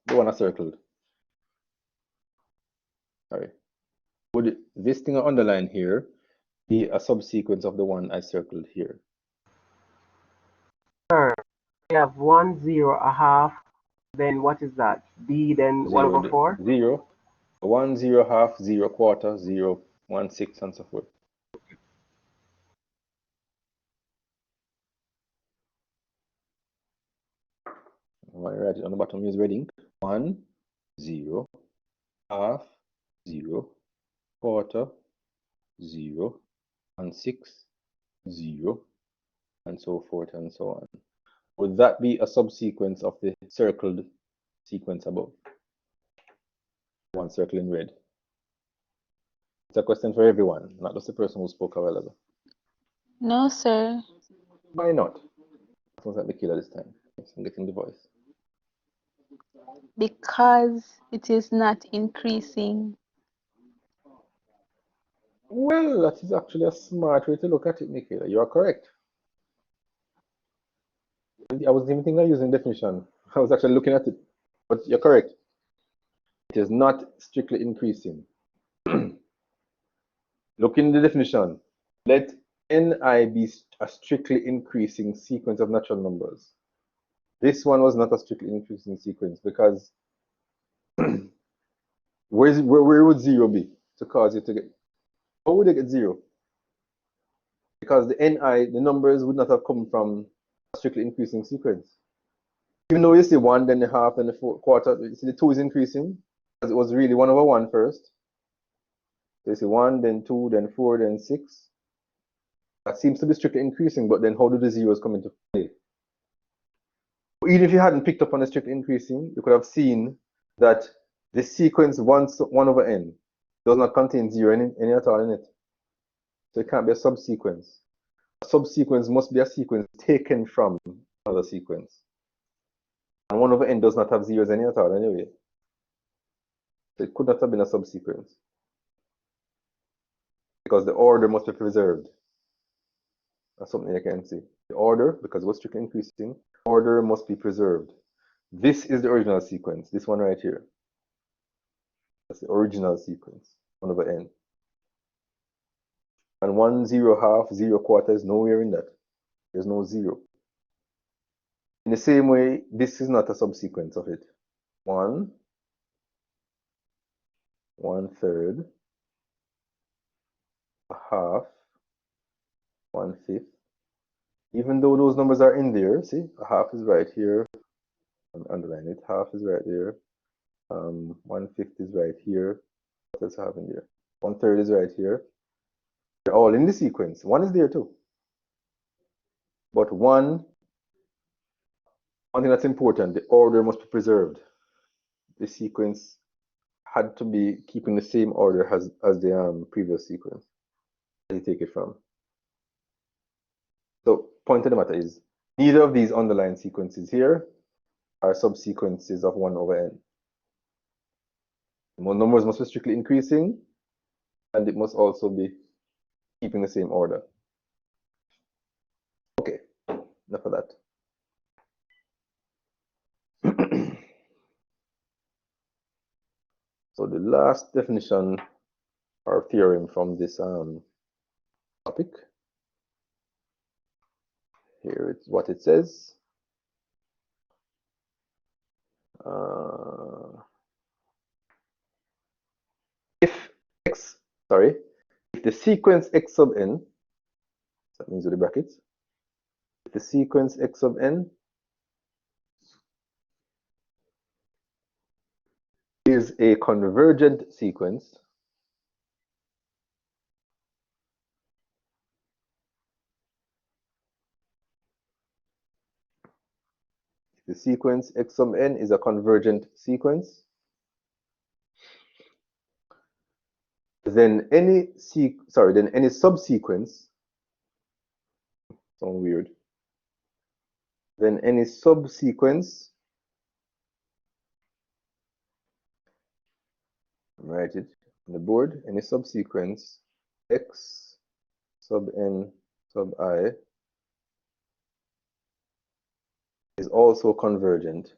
the one I circled. Sorry. Would this thing I underlined here be a subsequence of the one I circled here? Sir, we have 1, 0, a half. Then what is that? B, then 1 over 4? 0, 1, 0, half, 0, quarter, 0, 1, 6, and so forth. I write it on the bottom, use red ink. 1, 0, half, 0, quarter, 0, and 6, 0, and so forth and so on. Would that be a subsequence of the circled sequence above? One circle in red. It's a question for everyone, not just the person who spoke a while ago. No, sir. Why not? Sounds like the killer this time. Yes, I'm getting the voice. Because it is not increasing. Well, that is actually a smart way to look at it, Michaela. You are correct. I wasn't even thinking of using definition. I was actually looking at it. But you're correct. It is not strictly increasing. Look in the definition. Let ni be a strictly increasing sequence of natural numbers. This one was not a strictly increasing sequence because where would 0 be to cause it to get? How would it get 0? Because the ni, the numbers would not have come from a strictly increasing sequence. Even though you see 1, then the half, then the quarter, you see the 2 is increasing because it was really 1 over 1 first. So you see 1, then 2, then 4, then 6. That seems to be strictly increasing, but then how do the zeros come into play? Even if you hadn't picked up on the strictly increasing, you could have seen that the sequence 1 over n does not contain 0 any at all in it. So it can't be a subsequence. A subsequence must be a sequence taken from another sequence. And 1 over n does not have zeros any at all anyway. So it could not have been a subsequence. Because the order must be preserved. That's something you can see. The order, because it was strictly increasing, order must be preserved. This is the original sequence, this one right here. That's the original sequence, 1 over n. And 1, 0, half, 0, quarter is nowhere in that. There's no 0. In the same way, this is not a subsequence of it. 1, 1/3, a half, 1/5. Even though those numbers are in there, see, a half is right here. Underline it. Half is right there. 1/5 is right here. What else have in there? 1/3 is right here. They're all in the sequence. 1 is there too. But one thing that's important, the order must be preserved. The sequence had to be keeping the same order as the previous sequence that you take it from. So point of the matter is, neither of these underlying sequences here are subsequences of 1 over n. The numbers must be strictly increasing, and it must also be keeping the same order. Okay, enough of that. So the last definition or theorem from this topic, here it's what it says. If the sequence x sub n, that means with the brackets, if the sequence x sub n is a convergent sequence, if the sequence x sub n is a convergent sequence, then any subsequence, sound weird, then any subsequence, write it, on the board, any subsequence x sub n sub I is also convergent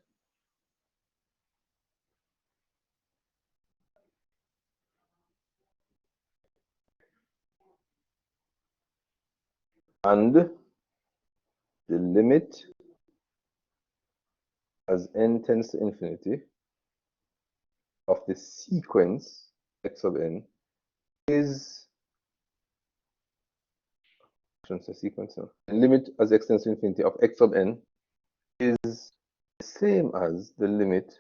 and the limit as n tends to infinity of the sequence x sub n is sequence. The limit as x tends to infinity of x sub n is the same as the limit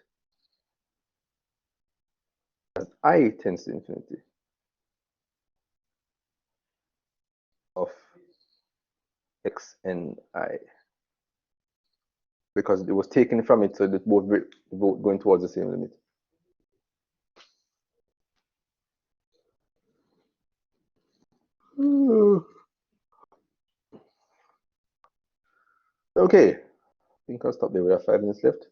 as I tends to infinity of xni, because it was taken from it, so that both going towards the same limit. Okay, I think I'll stop there. We have 5 minutes left.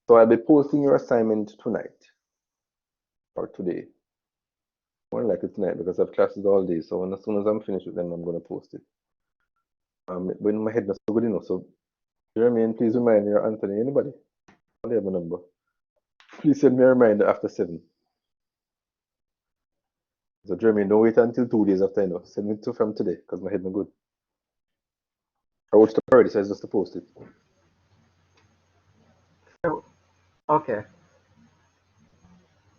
So I'll be posting your assignment tonight or today. More likely tonight because I have classes all day. So as soon as I'm finished with them, I'm going to post it. But in my head, not so good enough. So Jeremy, please remind me or Anthony, anybody. I have a number. Please send me a reminder after 7. So Jeremy, don't wait until 2 days after I know. Send me to from today because my head not good. I watched the already, so I just to post it. Okay.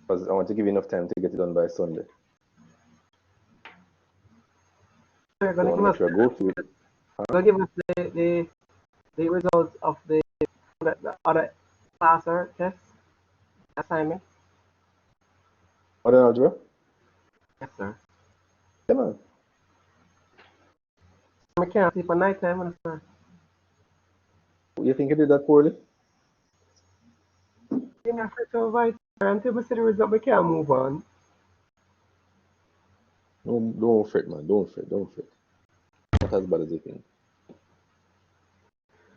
Because I want to give you enough time to get it done by Sunday. So you're I going want to to give make sure I go through it. Gonna give us the results of the other class or test assignment? Other algebra? Yes, sir. Yeah, man. I can't sleep at night time, sir. You think you did that poorly? I'm not afraid to invite her until we see the result. We can't move on. Don't fret, man. Don't fret. Not as bad as you think.